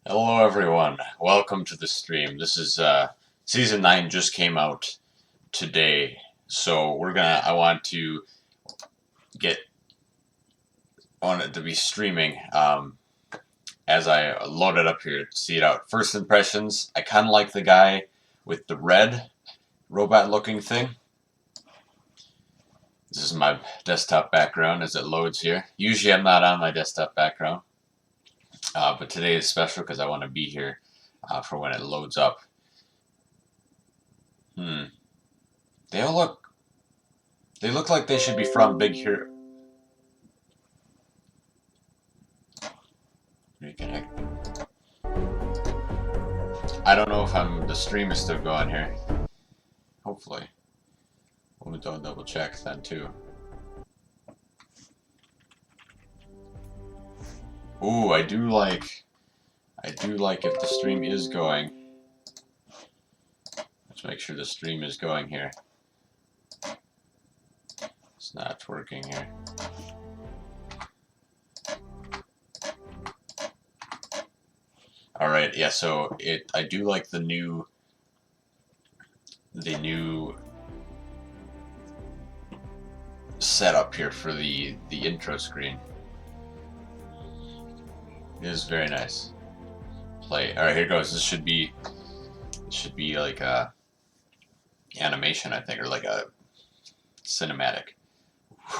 Hello everyone, welcome to the stream. This is season 9 just came out today. So I want to get on it to be streaming as I load it up here to see it out. First impressions, I kind of like the guy with the red robot looking thing. This is my desktop background as it loads here. Usually I'm not on my desktop background. But today is special because I want to be here for when it loads up. They look like they should be from Big Hero. Reconnect. I don't know if the stream is still going here. Hopefully. We'll double check then too. Ooh, I do like if the stream is going. Let's make sure the stream is going here. It's not working here. Alright, yeah, so I do like the new setup here for the intro screen. It is very nice. Play. Alright, here goes. This should be like a animation, I think, or like a cinematic.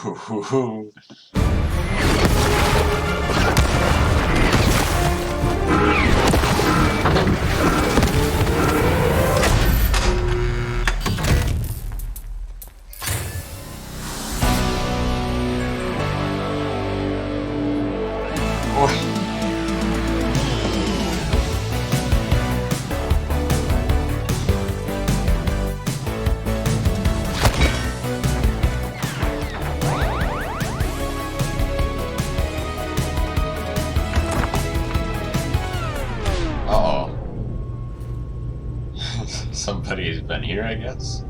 Uh-oh. Somebody's been here, I guess.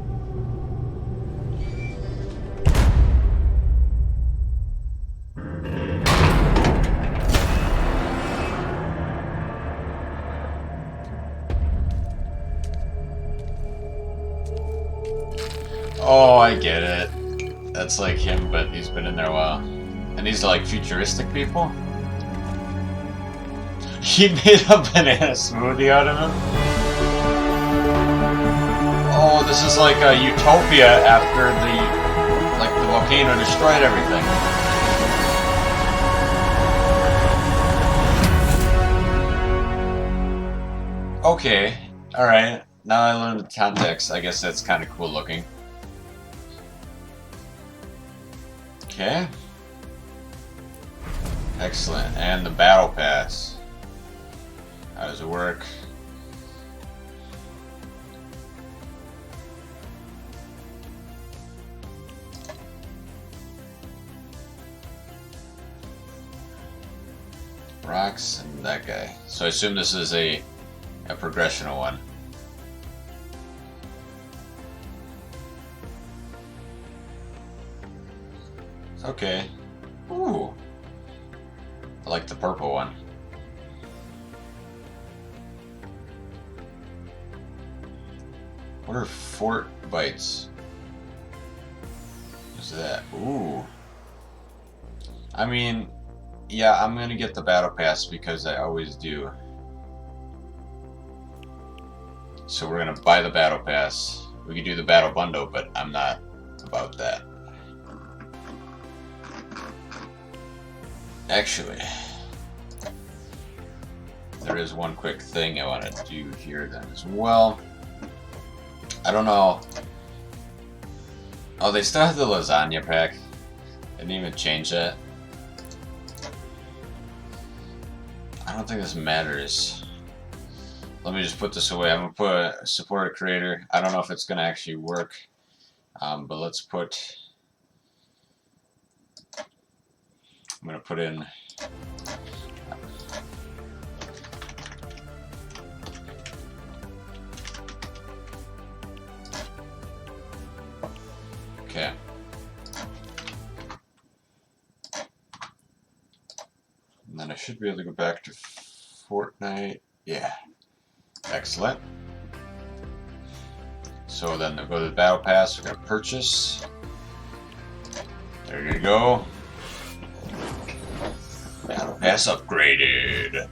Oh, I get it. That's like him, but he's been in there a while. And these are like futuristic people? He made a banana smoothie out of him? Oh, this is like a utopia after the volcano destroyed everything. Okay, alright. Now I learned the context. I guess that's kind of cool looking. Okay. Excellent. And the battle pass. How does it work? Rocks and that guy. So I assume this is a progressional one. Okay. Ooh. I like the purple one. What are fort bites? What's that? Ooh. I mean, yeah, I'm gonna get the battle pass because I always do. So we're gonna buy the battle pass. We could do the battle bundle, but I'm not about that. Actually, there is one quick thing I want to do here then as well. I don't know. Oh, they still have the lasagna pack. They didn't even change that. I don't think this matters. Let me just put this away. I'm gonna put support a creator. I don't know if it's gonna actually work, but let's put. I'm gonna put in. Okay. And then I should be able to go back to Fortnite. Yeah. Excellent. So then we'll go to the battle pass. We're gonna purchase. There you go. Battle pass upgraded.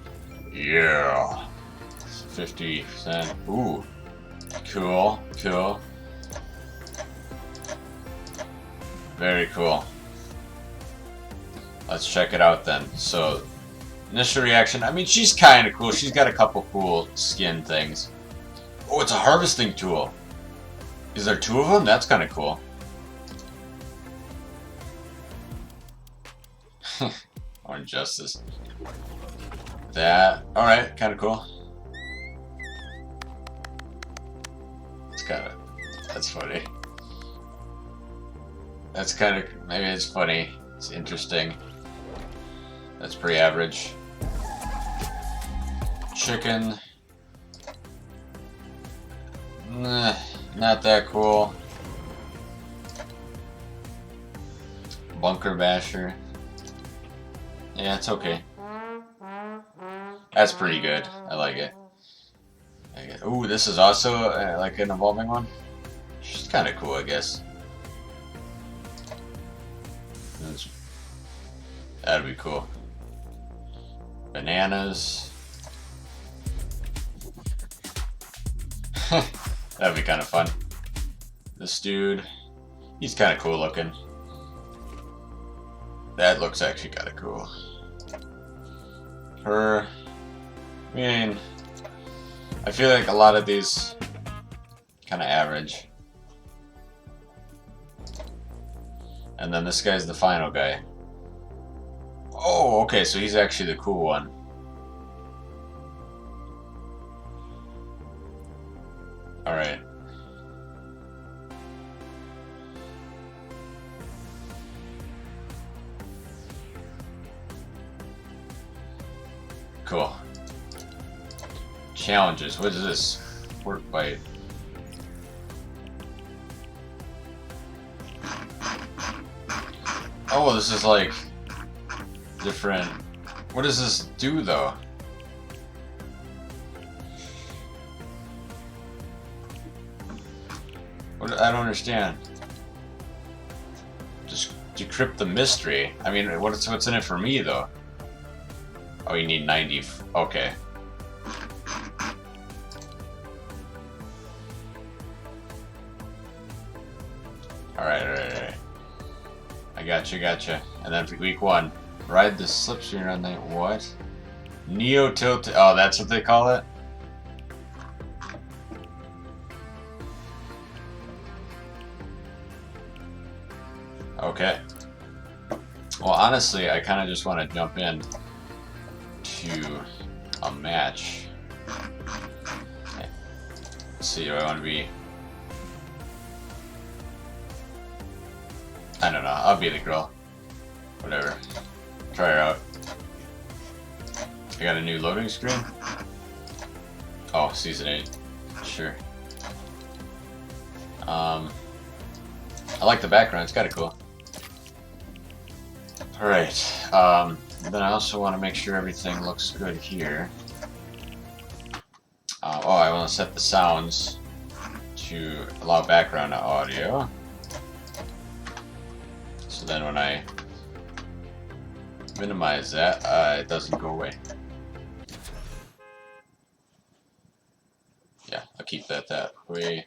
Yeah. 50%. Ooh. Cool. Cool. Very cool. Let's check it out then. So, initial reaction. I mean, she's kind of cool. She's got a couple cool skin things. Oh, it's a harvesting tool. Is there two of them? That's kind of cool. Orange Justice. That. Alright, kind of cool. It's kind of. That's funny. That's kind of. Maybe it's funny. It's interesting. That's pretty average. Chicken. Nah, not that cool. Bunker Basher. Yeah, it's okay. That's pretty good. I like it. Ooh, this is also like an evolving one. She's kind of cool, I guess. That'd be cool. Bananas. That'd be kind of fun. This dude, he's kind of cool looking. That looks actually kind of cool. Her, I mean, I feel like a lot of these kind of average. And then this guy's the final guy. Oh, okay, so he's actually the cool one. Alright. Cool. Challenges. What is this? Work bite. Oh, this is like different. What does this do though? What, I don't understand. Just decrypt the mystery. I mean, what's in it for me though? Oh, you need 90. Okay. Alright. I gotcha. And then for week 1, ride the slipstream on the what? Neo Tilt. Oh, that's what they call it? Okay. Well, honestly, I kind of just want to jump in to a match. Okay. Let's see, do I want to be... I don't know, I'll be the girl. Whatever. Try her out. I got a new loading screen. Oh, Season 8. Sure. I like the background, it's kind of cool. Alright, then I also want to make sure everything looks good here. Oh, I want to set the sounds to allow background audio. So then when I minimize that, it doesn't go away. Yeah, I'll keep that way.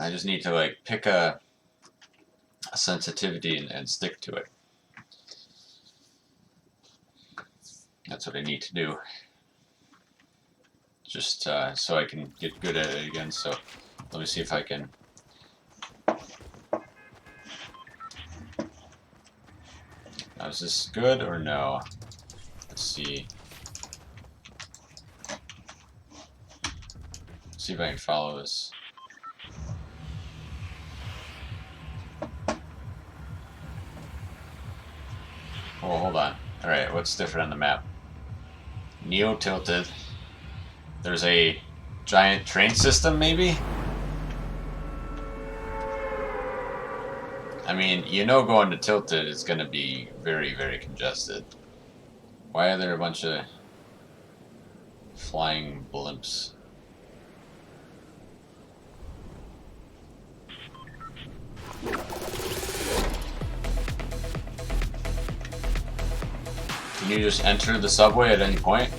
I just need to like pick a sensitivity and stick to it. That's what I need to do. Just so I can get good at it again. So let me see if I can. Now, is this good or no? Let's see. Let's see if I can follow this. Oh, hold on. Alright, what's different on the map? Neo Tilted. There's a giant train system, maybe? I mean, you know going to Tilted is going to be very, very congested. Why are there a bunch of Flying blimps. Can you just enter the subway at any point?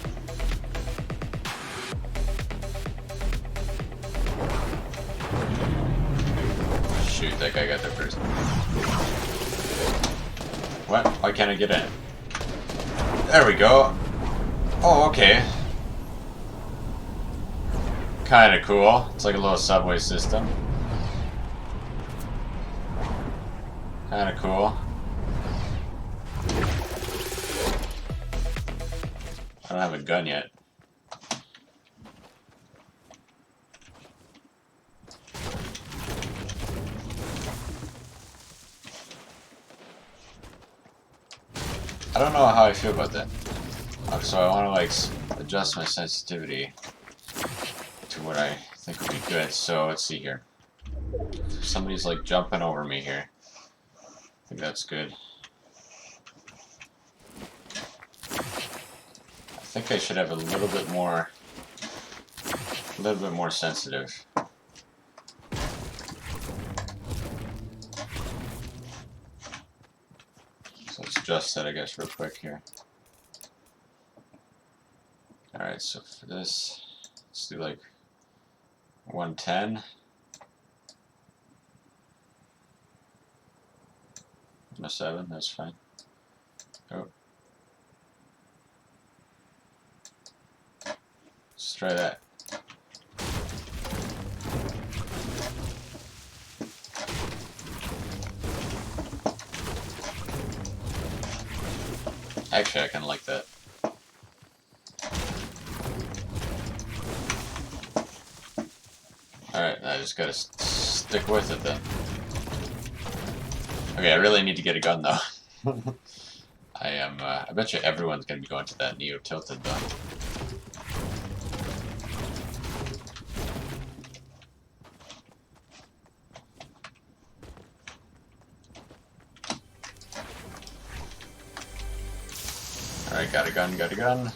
Shoot, that guy got there first. What? Why can't I get in? There we go. Oh, okay. Kinda cool. It's like a little subway system. Kinda cool. I don't have a gun yet. I don't know how I feel about that. So I want to like adjust my sensitivity to what I think would be good. So let's see here. Somebody's like jumping over me here. I think that's good. I think I should have a little bit more sensitive. So let's adjust that, I guess, real quick here. Alright, so for this, let's do like 110. No 7, that's fine. Oh. Let's try that. Actually, I kind of like that. Alright, I just gotta stick with it then. Okay, I really need to get a gun though. I bet you everyone's gonna be going to that Neo Tilted though. Alright, got a gun, got a gun.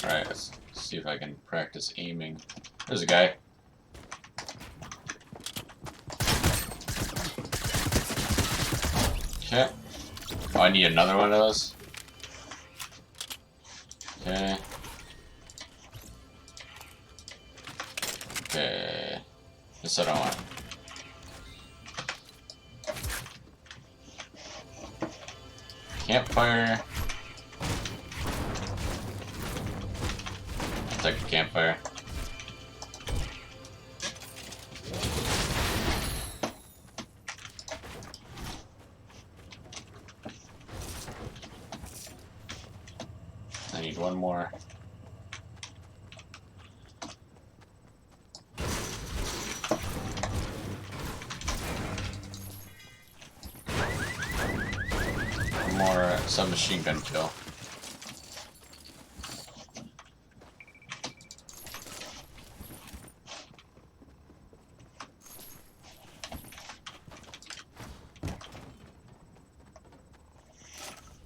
Alright, let's see if I can practice aiming. There's a guy. Okay. Oh, I need another one of those. Okay. Okay. This I don't want. Campfire. I'll take a campfire. I need one more. One more submachine gun kill.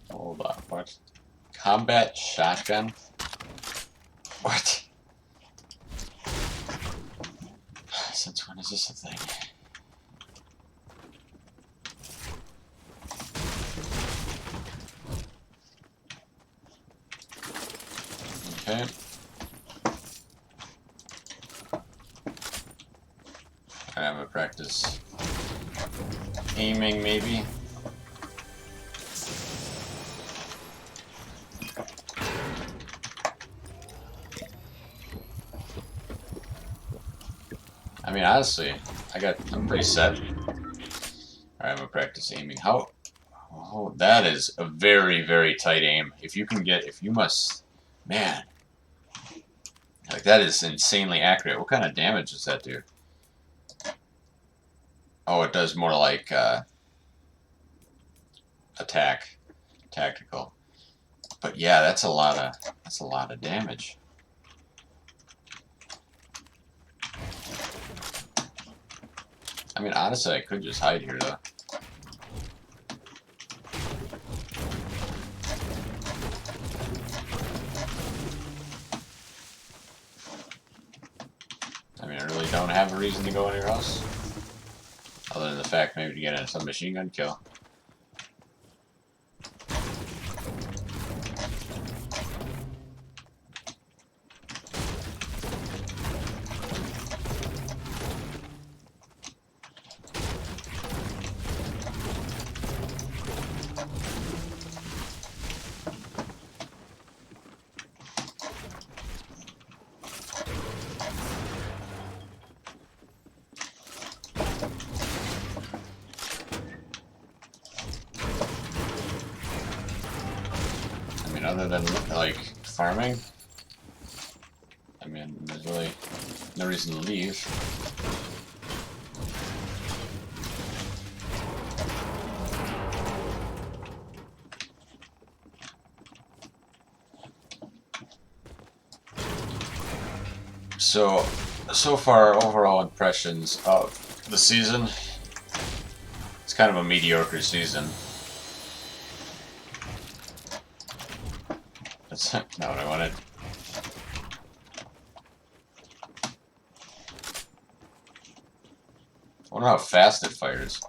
Hold on, what? Combat shotgun? What? Since when is this a thing? Okay. I'm gonna practice aiming maybe. I mean, honestly, I'm pretty set. Alright, I'm gonna practice aiming. How? Oh, that is a very, very tight aim. If you must, man, like that is insanely accurate. What kind of damage does that do? Oh, it does more like attack, tactical. But yeah, that's a lot of damage. I mean, honestly, I could just hide here, though. reason to go anywhere else. Other than the fact maybe to get a submachine gun kill. Other than like farming, I mean, there's really no reason to leave. So far, overall impressions of the season, it's kind of a mediocre season. That's not what I wanted. I wonder how fast it fires.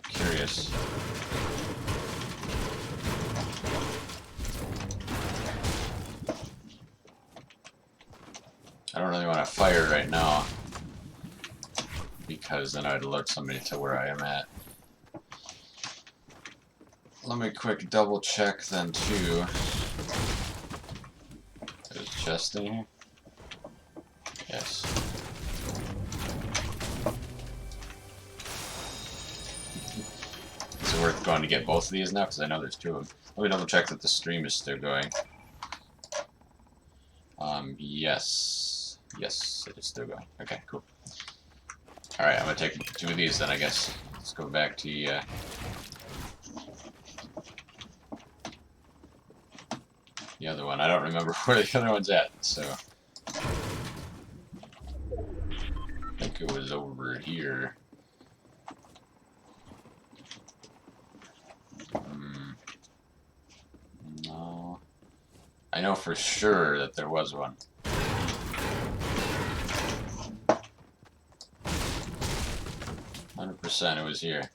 Curious. I don't really want to fire right now because then I'd alert somebody to where I am at. Let me quick double check then too. There's a chest in here? Yes. Is it worth going to get both of these now? Because I know there's two of them. Let me double check that the stream is still going. Yes. Yes, it is still going. Okay, cool. Alright, I'm gonna take two of these then, I guess. Let's go back to the other one. I don't remember where the other one's at, so I think it was over here. No. I know for sure that there was one. 100% it was here.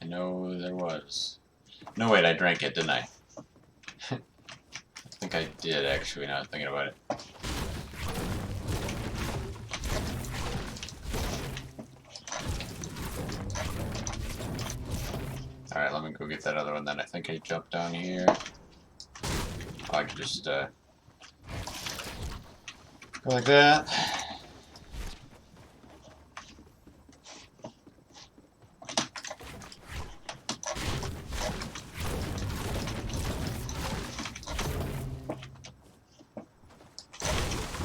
I know there was. No, wait, I drank it, didn't I? I think I did, actually, now I'm thinking about it. Alright, let me go get that other one then. I think I jumped down here. I could just, go like that.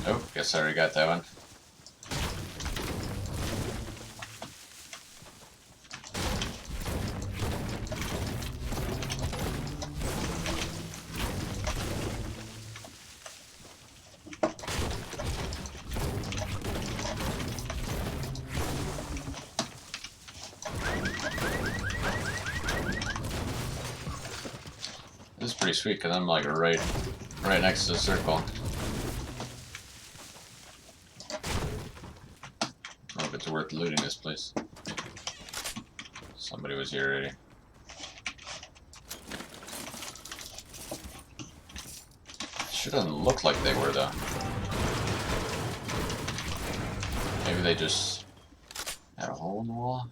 Oh, guess I already got that one. This is pretty sweet because I'm like right next to the circle. I don't know if it's worth looting this place. Somebody was here already. Shouldn't look like they were though. Maybe they just had a hole in the wall.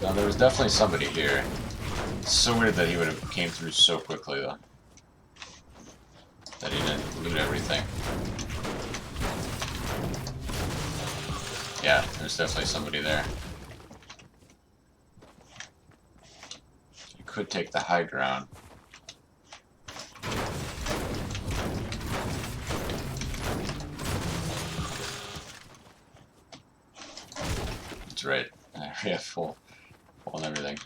No, there was definitely somebody here. It's so weird that he would have came through so quickly though. That he didn't loot everything. Yeah, there's definitely somebody there. You could take the high ground. That's right. Yeah, full and everything.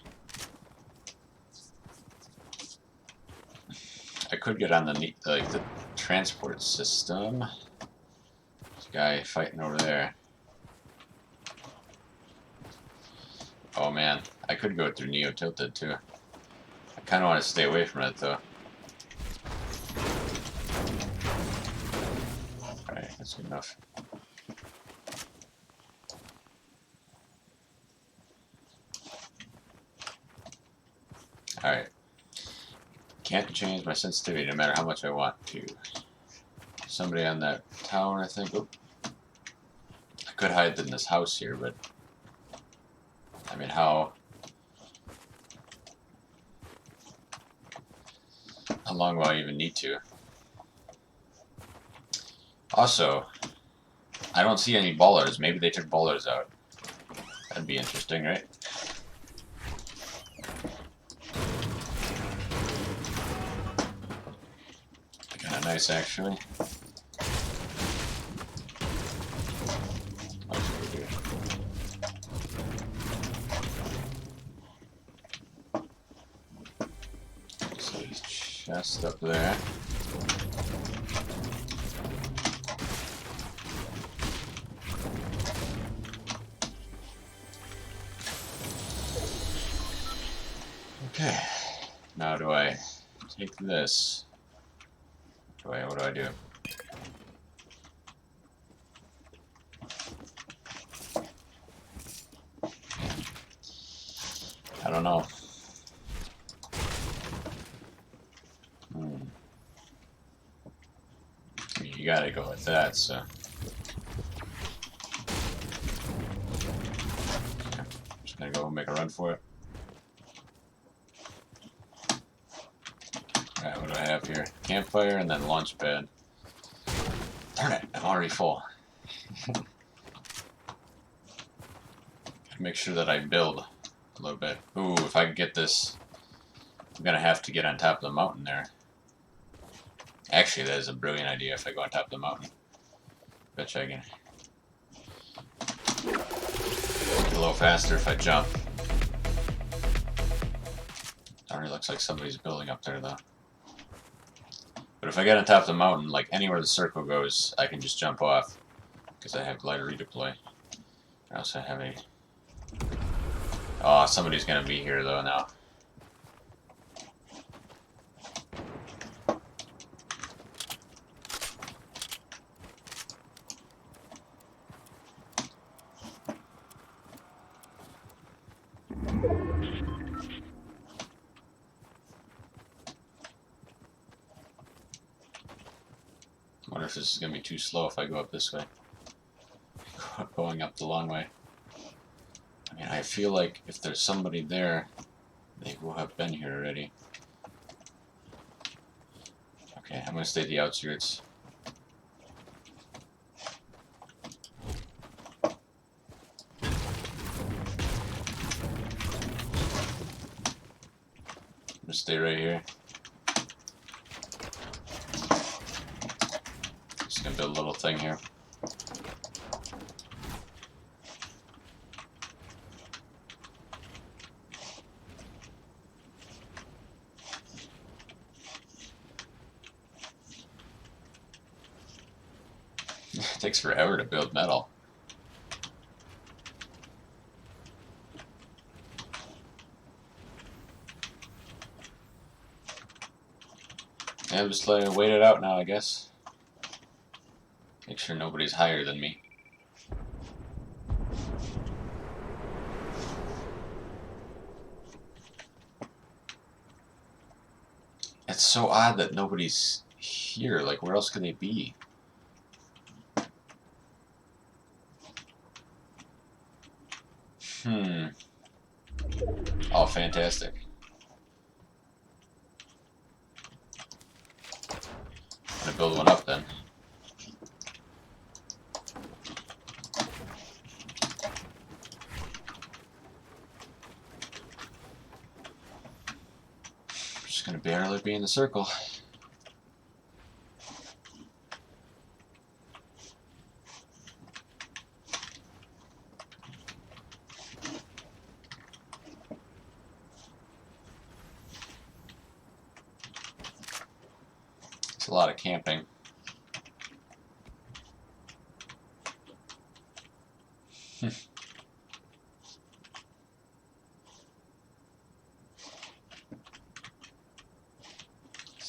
I could get on the transport system. There's a guy fighting over there. Oh man, I could go through Neo Tilted too. I kind of want to stay away from it though. Alright, that's good enough. Alright. Can't change my sensitivity no matter how much I want to. Somebody on that tower, I think. Oop. I could hide in this house here, but I mean, how long will I even need to? Also, I don't see any ballers. Maybe they took ballers out. That'd be interesting, right? Kind of nice, actually. So he's chest up there. Okay. Now do I take this? What do I do? I don't know. You gotta go with that, so. Okay. Just gonna go make a run for it. Alright, what do I have here? Campfire and then launch pad. Darn it, I'm already full. Gotta make sure that I build a little bit. Ooh, if I can get this, I'm gonna have to get on top of the mountain there. Actually, that is a brilliant idea if I go on top of the mountain. Bet you I can get a little faster if I jump. Already looks like somebody's building up there though. But if I get on top of the mountain, like anywhere the circle goes, I can just jump off. Because I have glider redeploy. I also have a... Oh, somebody's gonna be here though now. I wonder if this is gonna be too slow if I go up this way. Going up the long way. I mean, I feel like if there's somebody there, they will have been here already. Okay, I'm gonna stay at the outskirts. I'm gonna stay right here. Just gonna build a little thing here. It takes forever to build metal. Yeah, I'm just letting it wait it out now, I guess. Make sure nobody's higher than me. It's so odd that nobody's here. Like, where else could they be? Oh, fantastic. I'm gonna build one up then. Just gonna barely be in the circle. It's a lot of camping.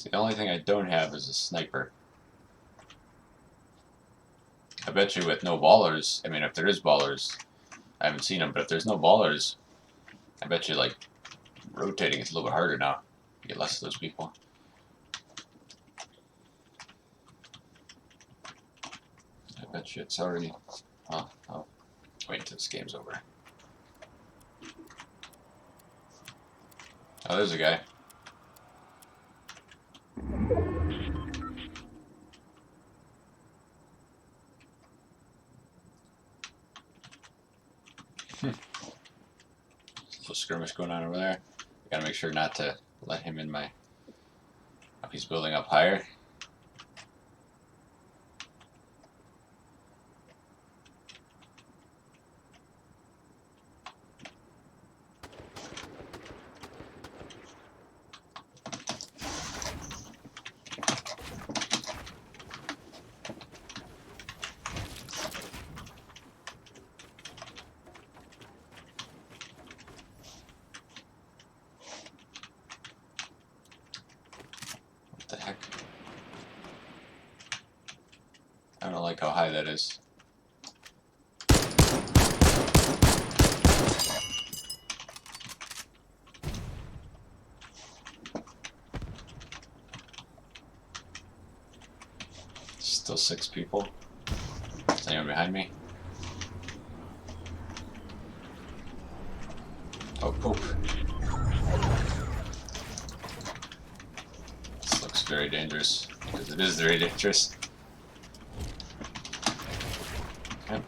See, the only thing I don't have is a sniper. I bet you with no ballers, I mean, if there is ballers, I haven't seen them, but if there's no ballers, I bet you, like, rotating is a little bit harder now. You get less of those people. I bet you it's already... Oh, I'll wait until this game's over. Oh, there's a guy. Little skirmish going on over there. Gotta make sure not to let him in my... If he's building up higher. What the heck? I don't like how high that is. Still 6 people. Is anyone behind me? Oh, poop. This looks very dangerous, because it is very dangerous. Okay.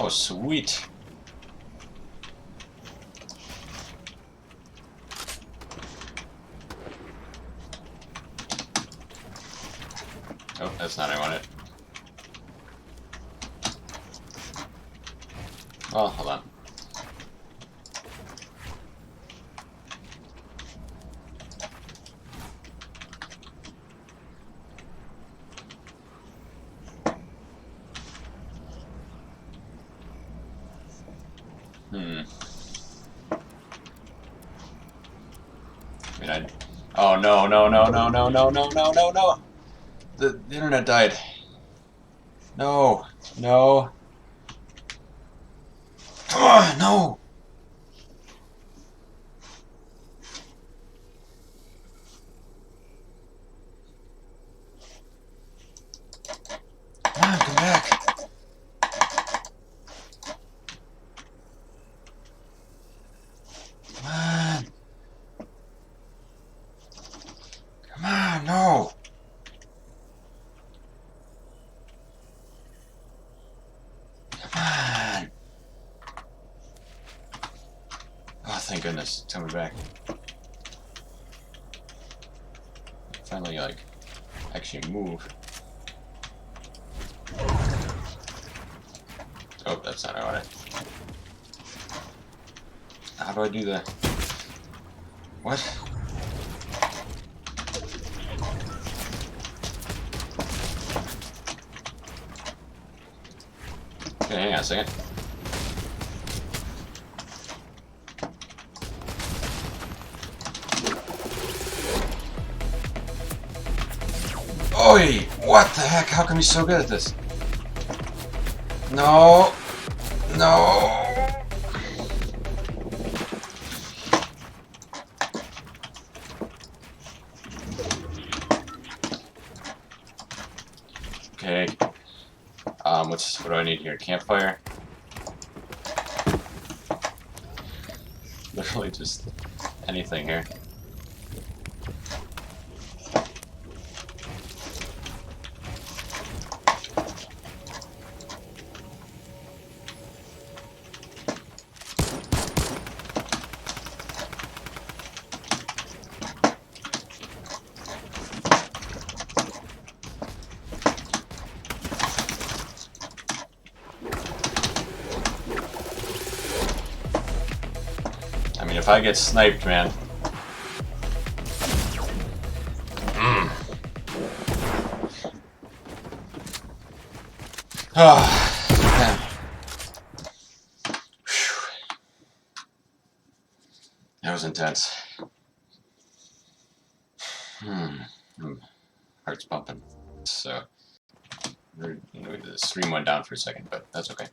Oh, sweet. Oh, that's not what I wanted. Oh, hold on. I mean, oh, no, no, no, no, no, no, no, no, no, no! The internet died. No, no. Come on, no! Come on, come back. Come on. Come on, no. Come on. Oh, thank goodness. Tell me back. Finally, like, actually move. Oh, that's not what I wanted. How do I do the... What? Okay, hang on a second. Oi! What the heck? How come he's so good at this? No! No! Okay. What do I need here? Campfire? Literally just anything here. I mean, if I get sniped, man. Oh, man. That was intense. Heart's pumping. So, the stream went down for a second, but that's okay.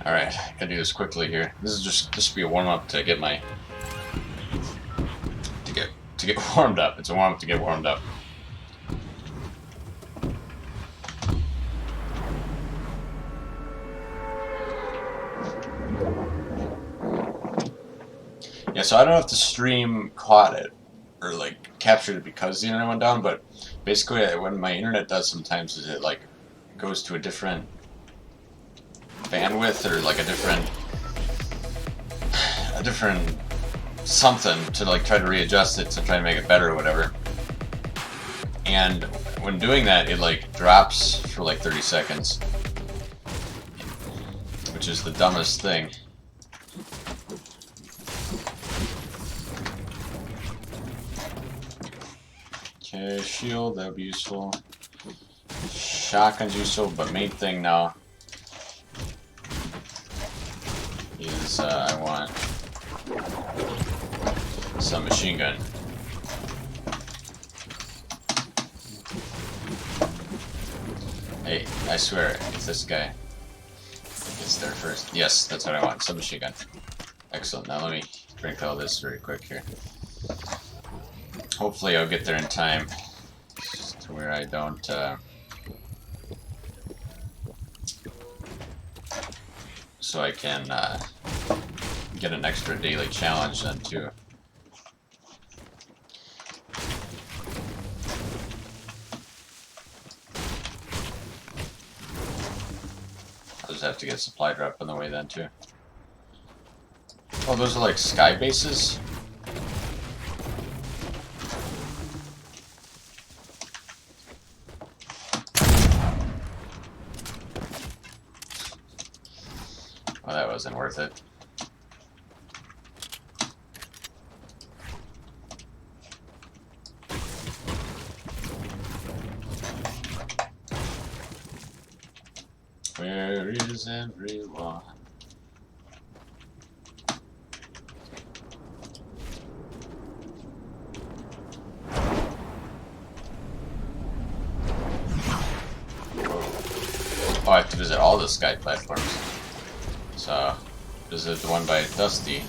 Alright, gotta do this quickly here. This is just be a warm up to get my to get warmed up. It's a warm up to get warmed up. Yeah, so I don't know if the stream caught it or like captured it because the internet went down, but basically when my internet does sometimes is it like goes to a different bandwidth or like a different something to like try to readjust it to try to make it better or whatever. And when doing that, it like drops for like 30 seconds, which is the dumbest thing. Okay, shield, that would be useful. Shotgun's useful, but main thing now is I want some machine gun. Hey, I swear, if this guy gets there first. Yes, that's what I want, some machine gun. Excellent, now let me drink all this very quick here. Hopefully I'll get there in time to where I don't so I can get an extra daily challenge then too. I'll just have to get a supply drop on the way then too. Oh, those are like sky bases? Well, that wasn't worth it. Where is everyone? Oh, I have to visit all the sky platforms. So, visit the one by Dusty.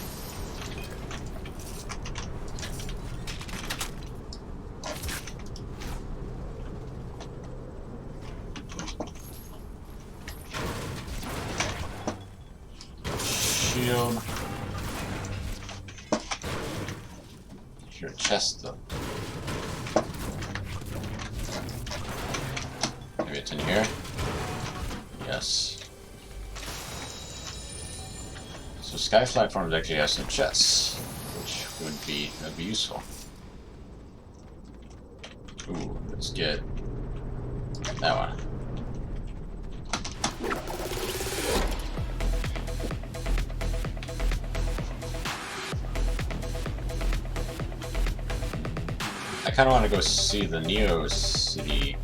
Shield. Your chest though. Maybe it's in here? Yes. So sky platforms actually have some chests, which would be useful. Ooh, let's get that one. I kind of want to go see the Neo City.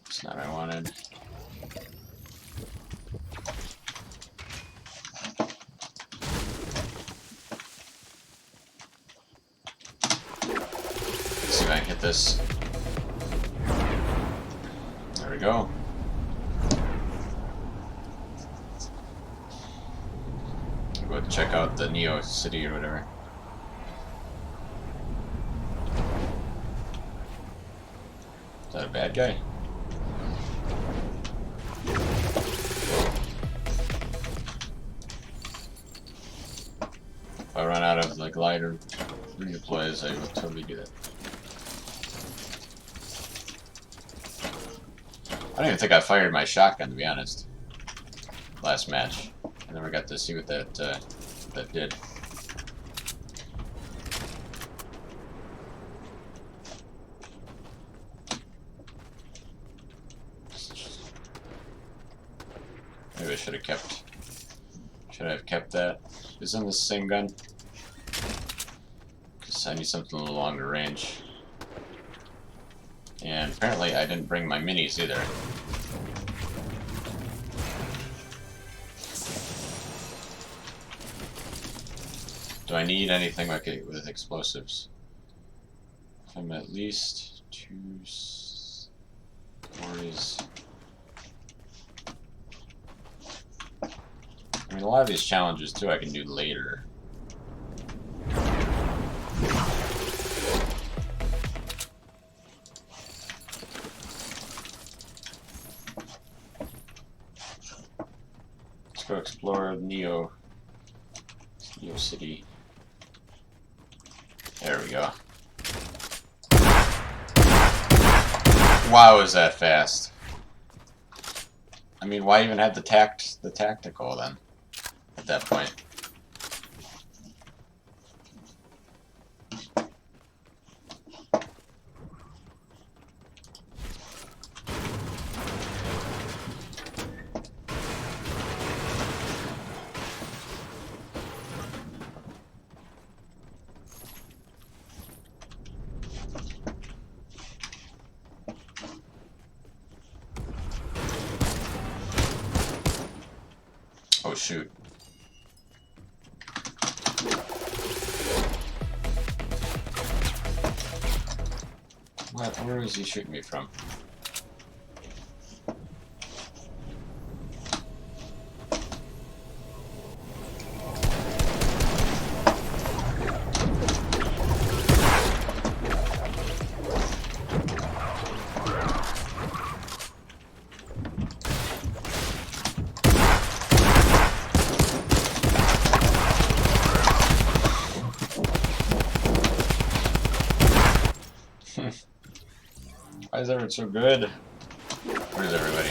It's not what I wanted. Let's see if I can hit this. There we go. Go check out the Neo City or whatever. Is that a bad guy? If I run out of the glider redeploys, I will totally do that. I don't even think I fired my shotgun, to be honest. Last match, I never got to see what that did. should have kept. Should I have kept that? Isn't this the same gun? Because I need something a little longer range. And apparently I didn't bring my minis either. Do I need anything like it with explosives? If I'm at least 2 stories. I mean, a lot of these challenges too I can do later. Let's go explore Neo City. There we go. Wow, is that fast? I mean, why even have the tactical then? At that point. Oh shoot. What? Where is he shooting me from? Why is everyone so good? Where's everybody?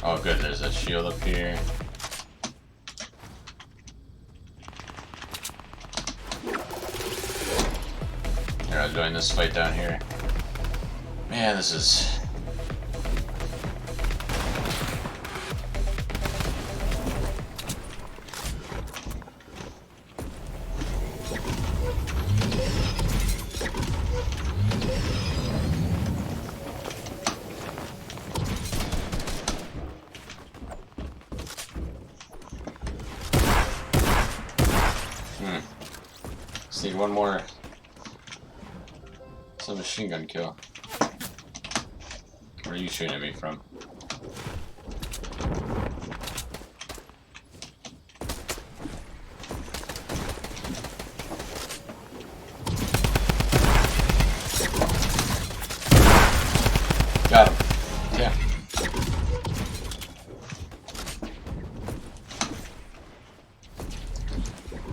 Oh good, there's a shield up here. Here, I'll join this fight down here. Man, this is... Just need one more submachine gun kill. Where are you shooting at me from? Got him. Yeah.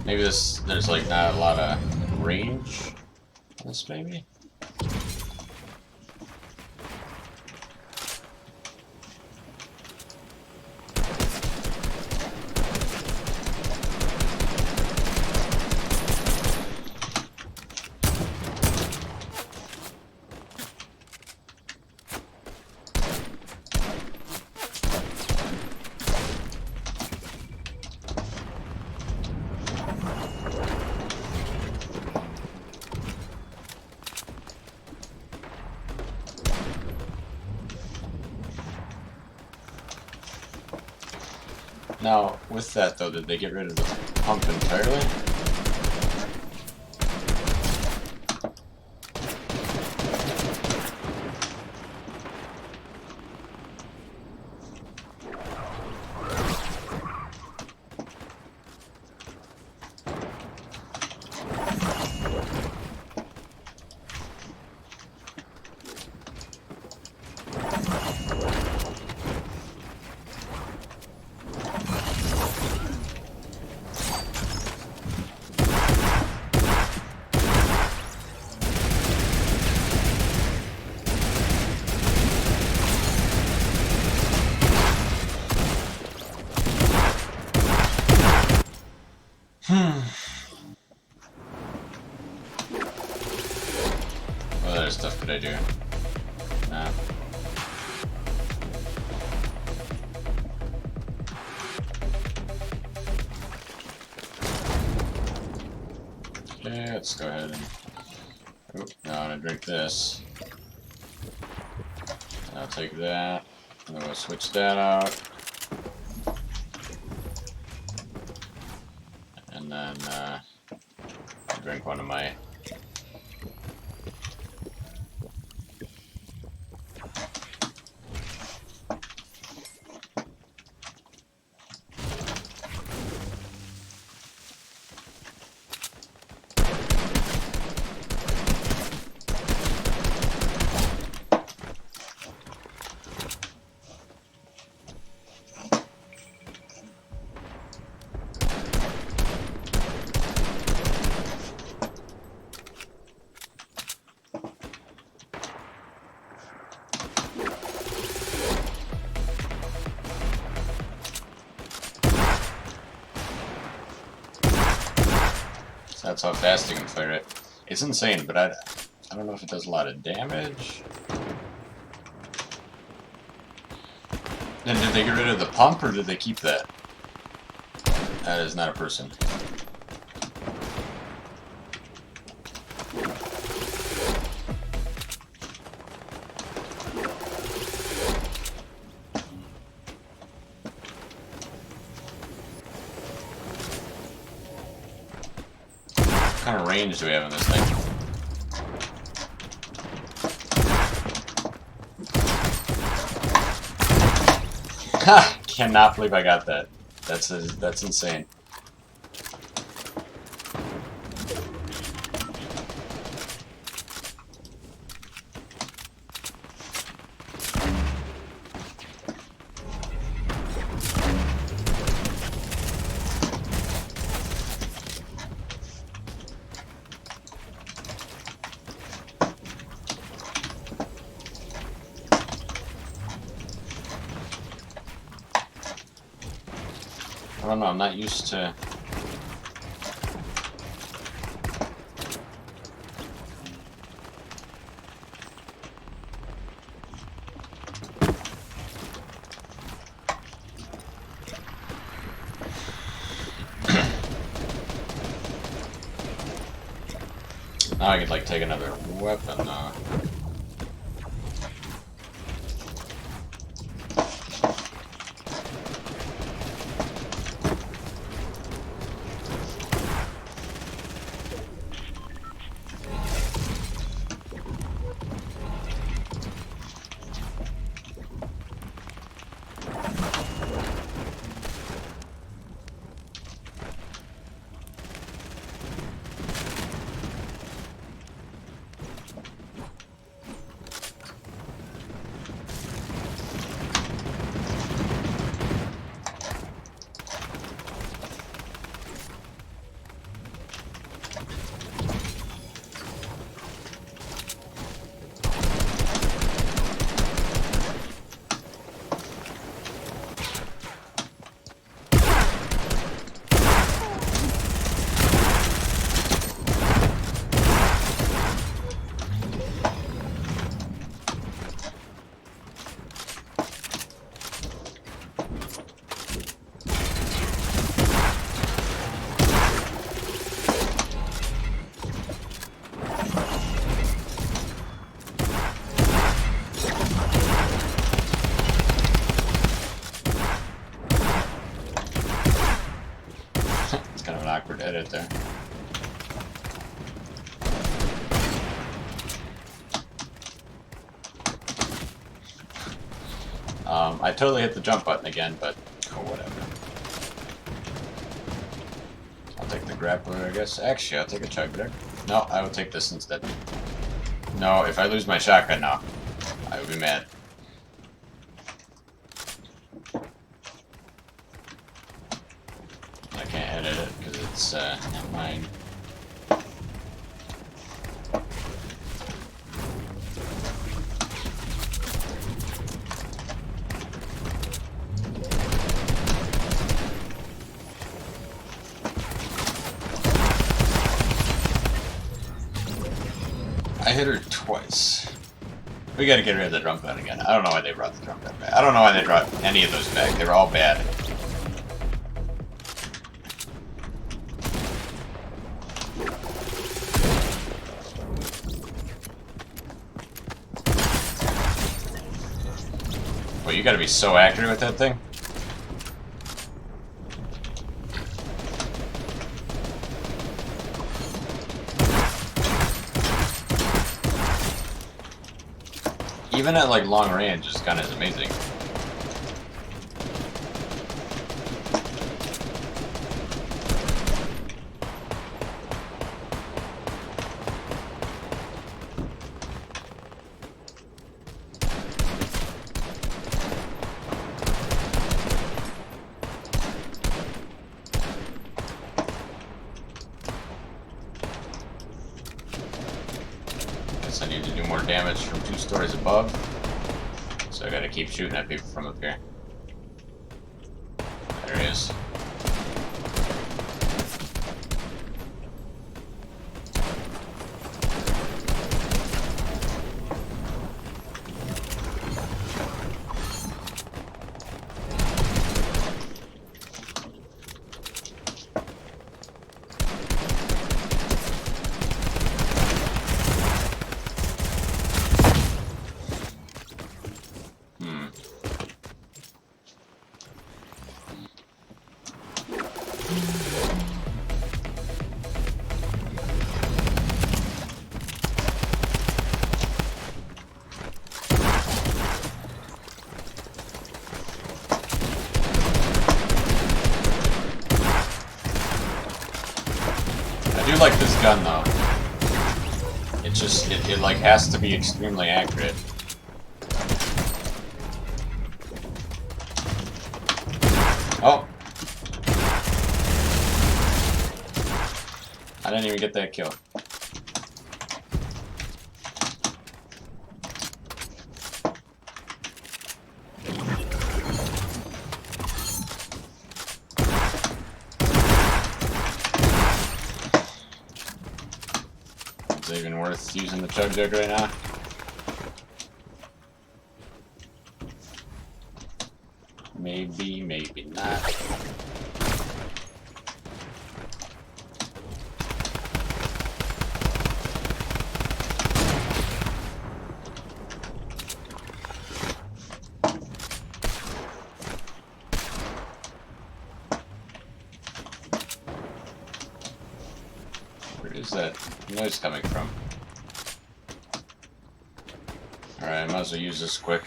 Maybe there's like not a lot of range on this maybe? Now, with that though, did they get rid of the pump entirely? What other stuff could I do? Okay, let's go ahead and... Oop, now I'm gonna drink this. And I'll take that. And then we'll switch that out. And then I'll drink one of my... That's how fast you can fire it. It's insane, but I don't know if it does a lot of damage. Then did they get rid of the pump, or did they keep that? That is not a person. What kind of range do we have in this thing? Ha! Cannot believe I got that. That's insane. I don't know, I'm not used to... Now I could like take another weapon though. Awkward edit there. I totally hit the jump button again, but oh, whatever. I'll take the grappler, I guess. Actually, I'll take a chug there. No, I will take this instead. No, if I lose my shotgun now, I will be mad. I can't edit it because it's not mine. I hit her twice. We gotta get rid of the drum gun again. I don't know why they brought the drum gun back. I don't know why they brought any of those back. They were all bad. But you gotta be so accurate with that thing. Even at like long range, this gun is amazing. I need to do more damage from 2 stories above, so I gotta keep shooting at people from up here. There he is. I do like this gun though. It just, it like has to be extremely accurate. Oh! I didn't even get that kill. Is it even worth using the chug jug right now? Maybe, maybe not. Where is that noise coming from? Alright, I might as well use this quick.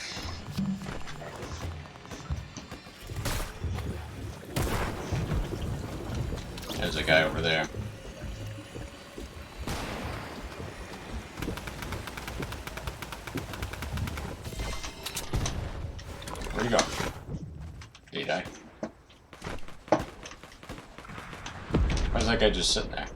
There's a guy over there. Where'd he go? Did he die? Why's that guy just sitting there?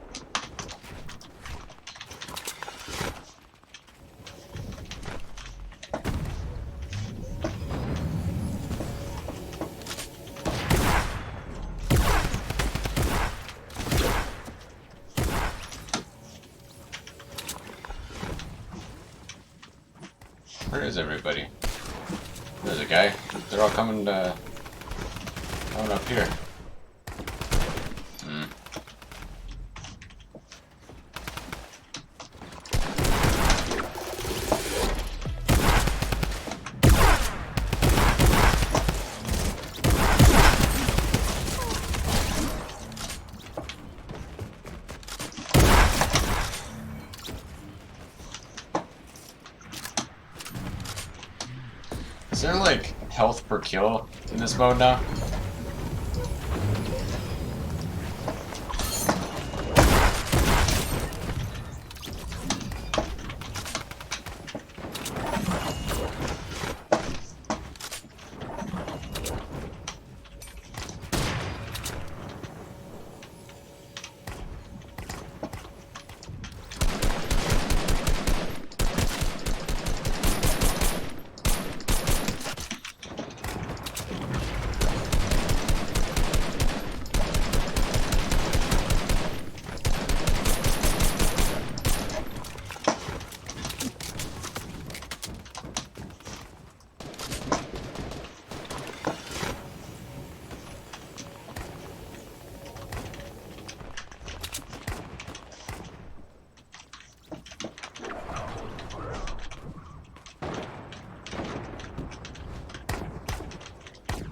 Where is everybody? There's a guy. They're all coming up here. Is there like health per kill in this mode now?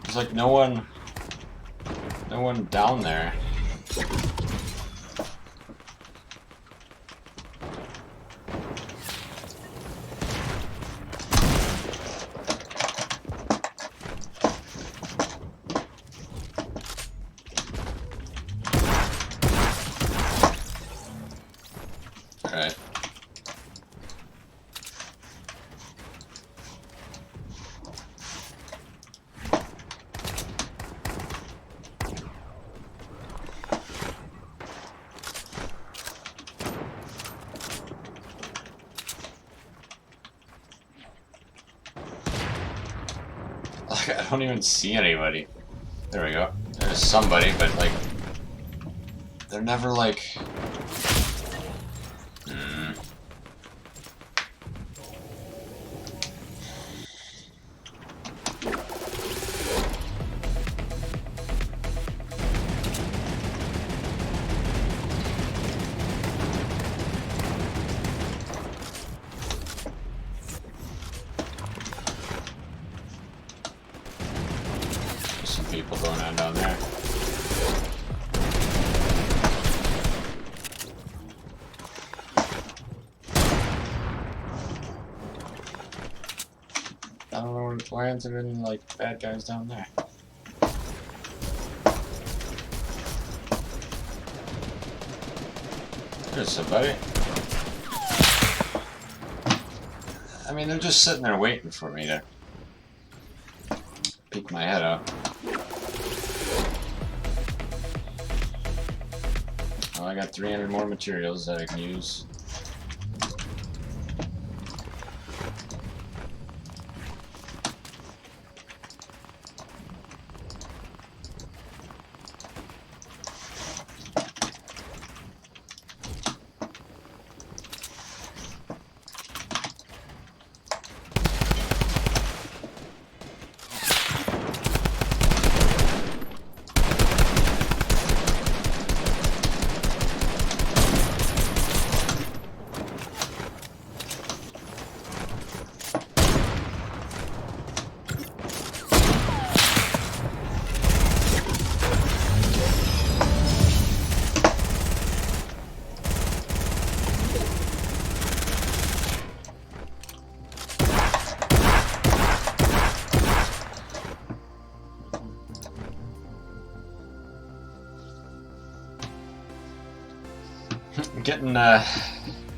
There's like no one down there. Alright. I don't even see anybody. There we go. There's somebody, but like, they're never like. Some people going on down there. I don't know why aren't there any like bad guys down there. There's somebody. I mean, they're just sitting there waiting for me to peek my head up. Oh, I got 300 more materials that I can use.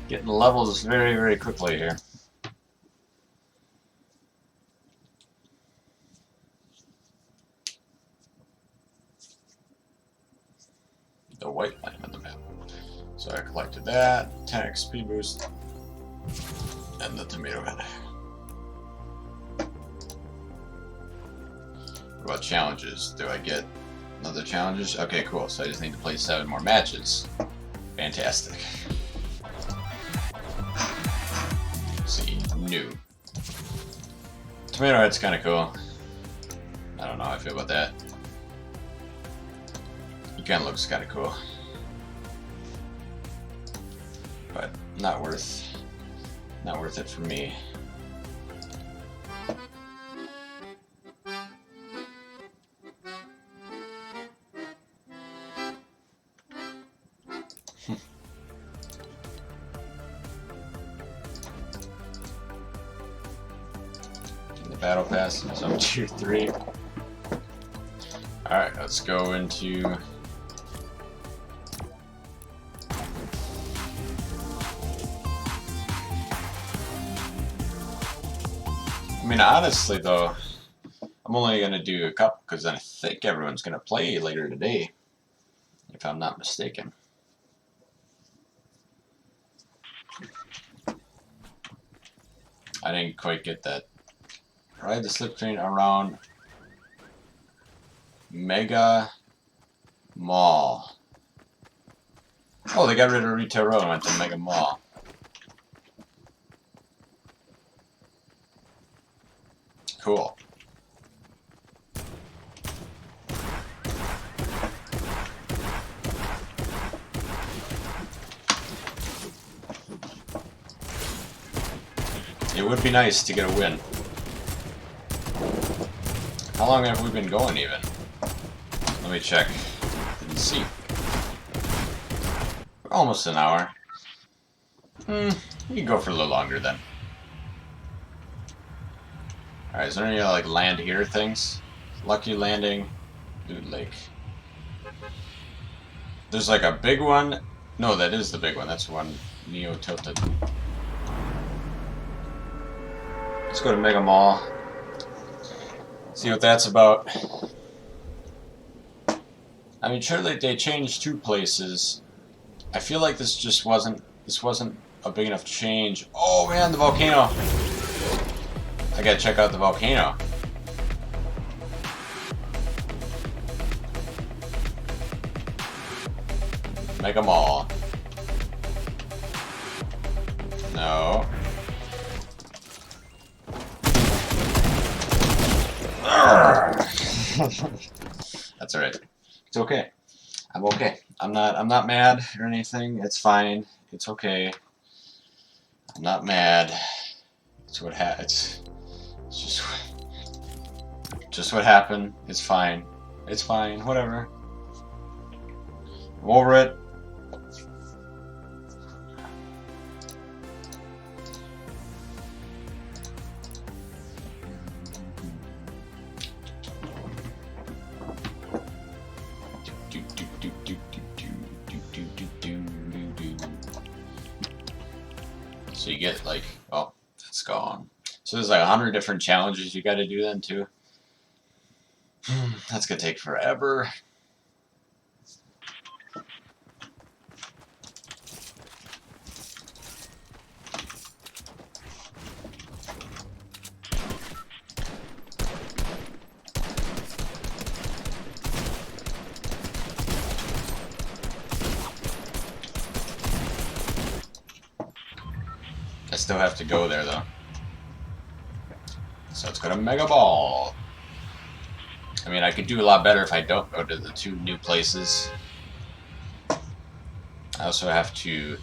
Getting levels very, very quickly here. The white line on the map. So I collected that, 10 XP boost, and the tomato head. What about challenges? Do I get another challenges? Okay, cool. So I just need to play 7 more matches. Fantastic. See, new. Tomato head's kind of cool. I don't know how I feel about that. He kind of looks kind of cool, but not worth it for me. Battle pass, so I'm tier 3. Alright, let's go into I mean, honestly though, I'm only gonna do a couple because I think everyone's gonna play later today, if I'm not mistaken. I didn't quite get that. Ride the slip train around Mega Mall. Oh, they got rid of Retail Road and went to Mega Mall. Cool. It would be nice to get a win. How long have we been going even? Let me check. Didn't see. Almost an hour. You can go for a little longer then. Alright, is there any like land here things? Lucky landing. Loot lake. There's like a big one. No, that is the big one. That's one Neo tilted. Let's go to Mega Mall. See what that's about. I mean, surely they changed 2 places. I feel like this wasn't a big enough change. Oh man, the volcano! I gotta check out the volcano. Mega Mall. No. That's alright. It's okay. I'm okay. I'm not mad or anything. It's fine. It's okay. I'm not mad. It's what it's just what happened. It's fine. It's fine. Whatever. I'm over it. So you get like, oh, it's gone. So there's like 100 different challenges you got to do then too. That's gonna take forever. I still have to go there though. So let's go to Mega Ball. I mean, I could do a lot better if I don't go to the 2 new places. I also have to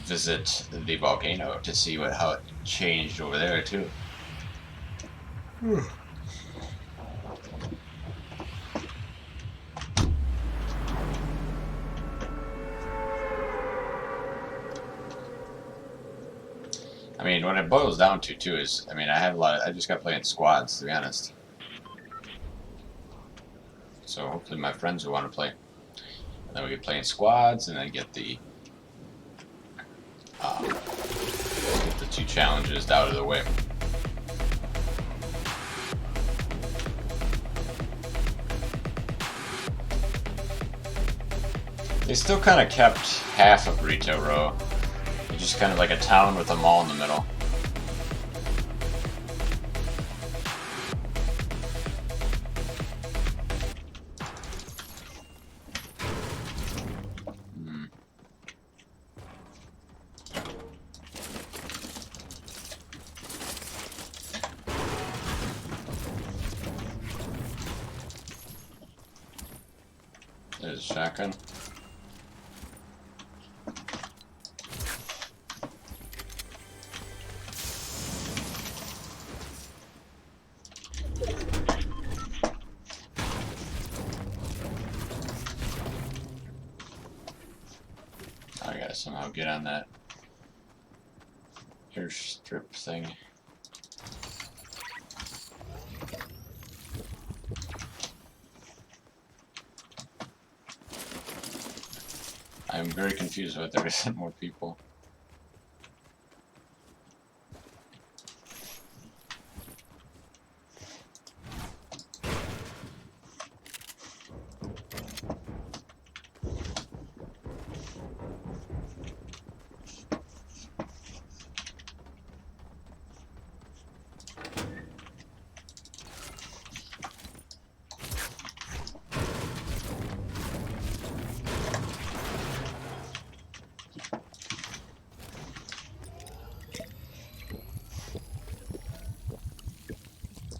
visit the volcano to see how it changed over there too. I mean, what it boils down to too is, I mean, I just got playing squads, to be honest. So hopefully my friends will want to play. And then we get playing squads, and then get the 2 challenges out of the way. They still kind of kept half of Retail Row. It's just kind of like a town with a mall in the middle. There's a shotgun. I gotta somehow get on that airstrip thing. I'm very confused why there isn't more people.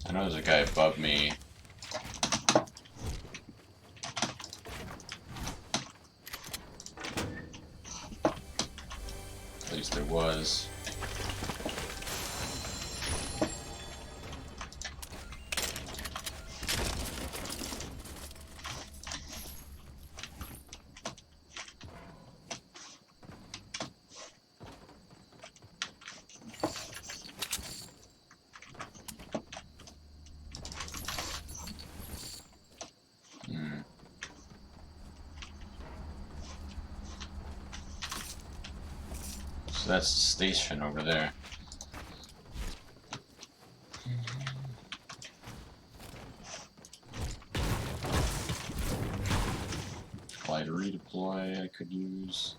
I know there's a guy above me. At least there was. So that's the station over there. Fly to redeploy I could use.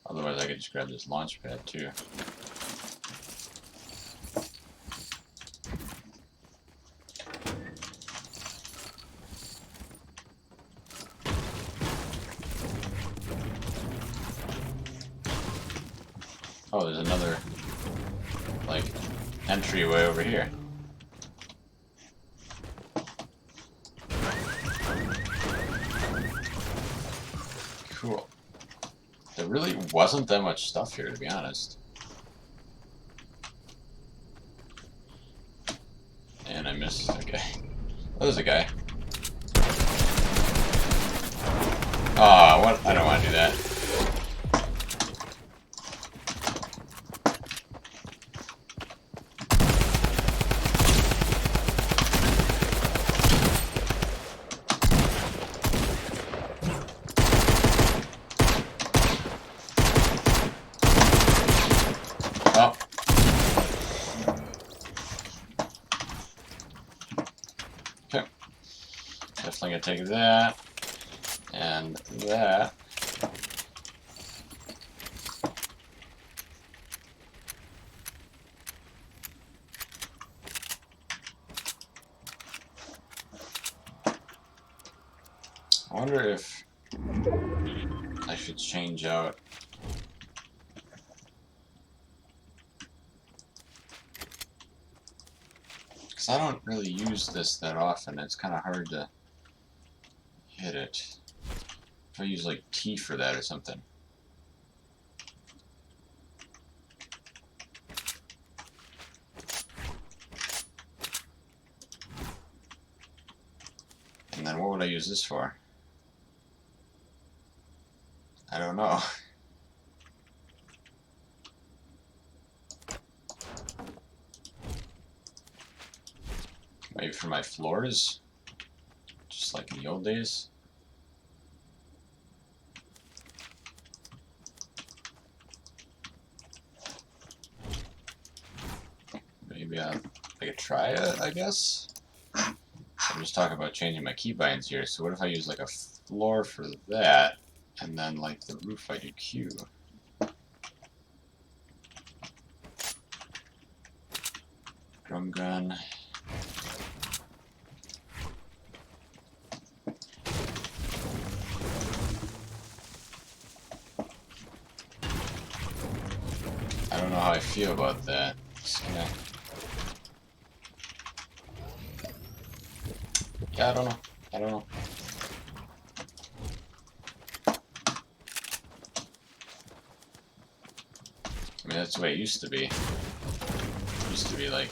Otherwise I could just grab this launch pad too. Oh, there's another, like, entryway over here. Cool. There really wasn't that much stuff here, to be honest. And I missed. Okay. Oh, there's a guy. Ah, what? I don't want to do that. Oh. Okay. Definitely gonna take that. And that. I wonder if I should change out. Because I don't really use this that often. It's kind of hard to hit it. If I use like T for that or something. And then what would I use this for? I don't know. Maybe for my floors? Just like in the old days? Maybe I could try it, I guess? I'm just talking about changing my keybinds here, so what if I use like a floor for that, and then like the roof I do Q? Drum gun. I don't know how I feel about that. Just gonna... Yeah, I don't know. I don't know. I mean, that's the way it used to be. It used to be like...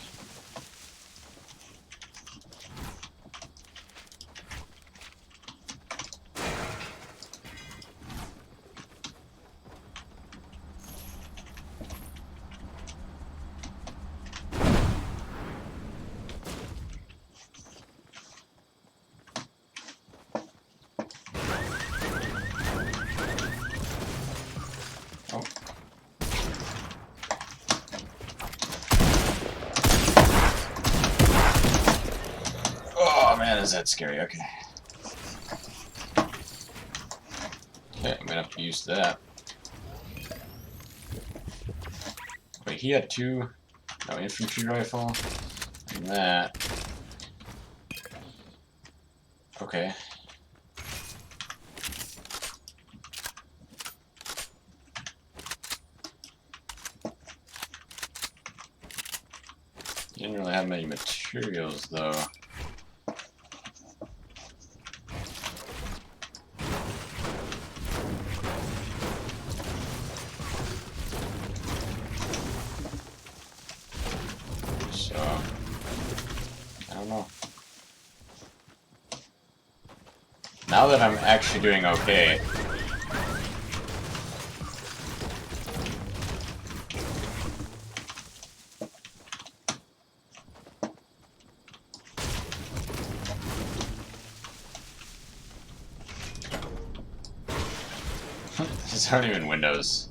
Oh. Oh man, is that scary? Okay. Okay, I'm gonna have to use that. Wait, he had two... No, infantry rifle. And that. Okay. He didn't really have many materials, though. So, I don't know. Now that I'm actually doing okay, these aren't even windows.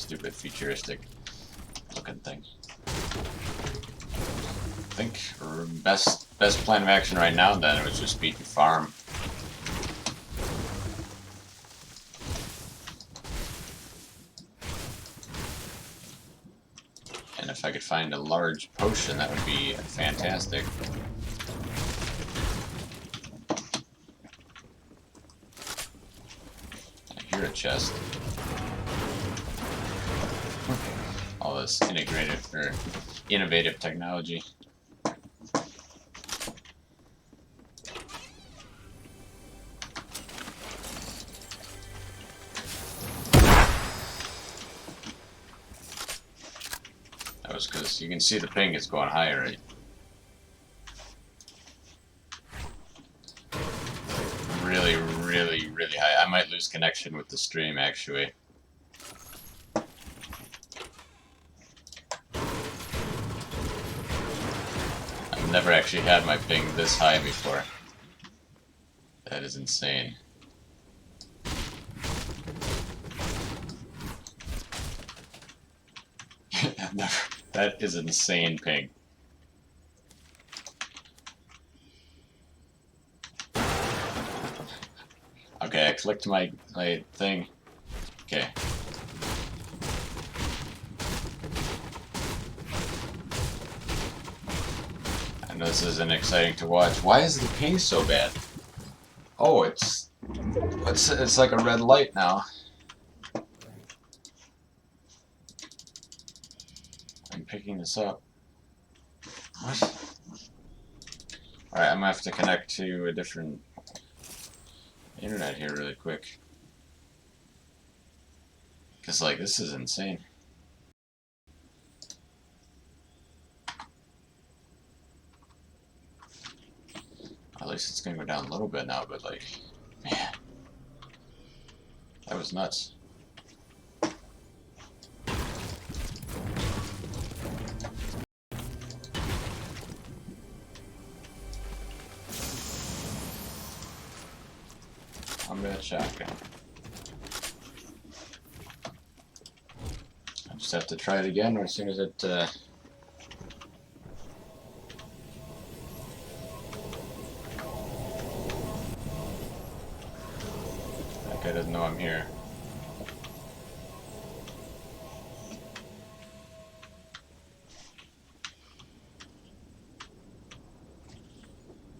stupid futuristic looking thing. I think best plan of action right now then was just beat the farm. And if I could find a large potion, that would be fantastic. I hear a chest. All this integrative or innovative technology. That was because you can see the ping is going higher, right? Really, really, really high. I might lose connection with the stream, actually. I've never actually had my ping this high before. That is insane. That is insane ping. Okay, I clicked my thing. Okay. I know this isn't exciting to watch. Why is the ping so bad? Oh, it's like a red light now. I'm picking this up. What? Alright, I'm gonna have to connect to a different internet here really quick. Cause like this is insane. At least it's gonna go down a little bit now, but like, man, that was nuts. Combat shotgun. I just have to try it again, or as soon as it. That guy doesn't know I'm here.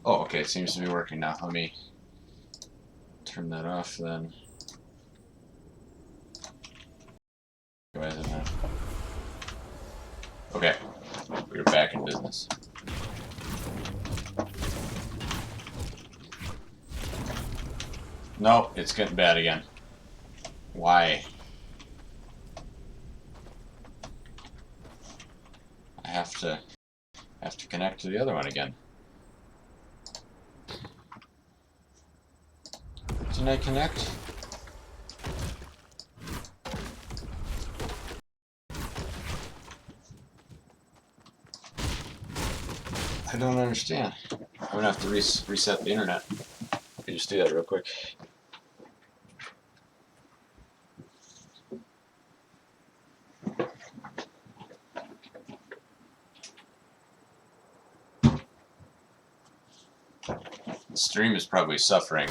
Oh, okay, it seems to be working now. Let me turn that off then. Why is it not? Okay, we're back in business. Nope, it's getting bad again. Why? I have to connect to the other one again. Didn't I connect? I don't understand. I'm gonna have to reset the internet. Let me just do that real quick. The stream is probably suffering.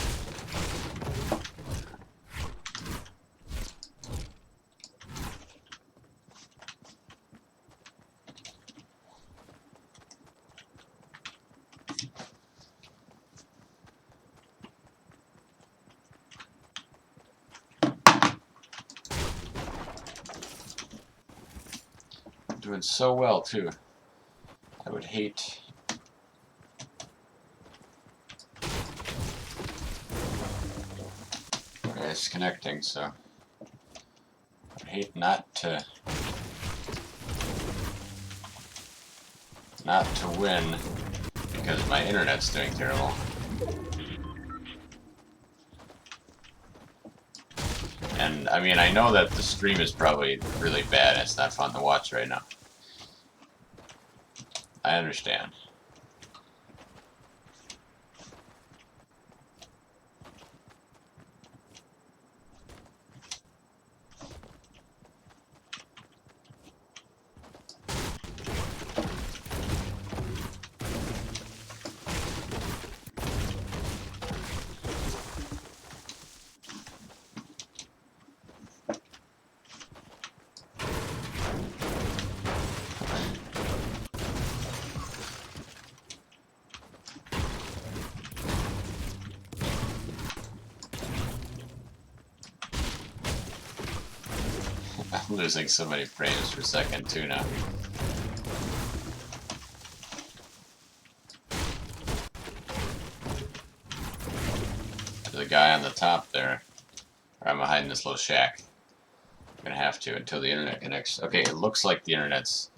Doing so well too. I would hate. Okay, it's connecting, so I would hate not to win because my internet's doing terrible. And I mean, I know that the stream is probably really bad and it's not fun to watch right now. I understand. I'm losing so many frames per second too now. There's a guy on the top there. Or I'm behind this little shack. I'm gonna have to until the internet connects. Okay, it looks like the internet's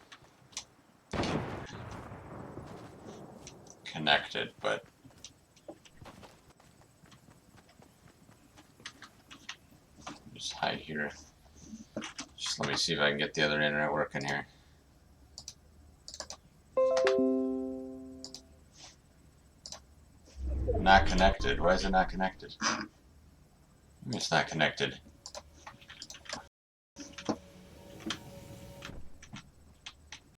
connected, but just hide here. Just let me see if I can get the other internet working here. Not connected. Why is it not connected? It's not connected.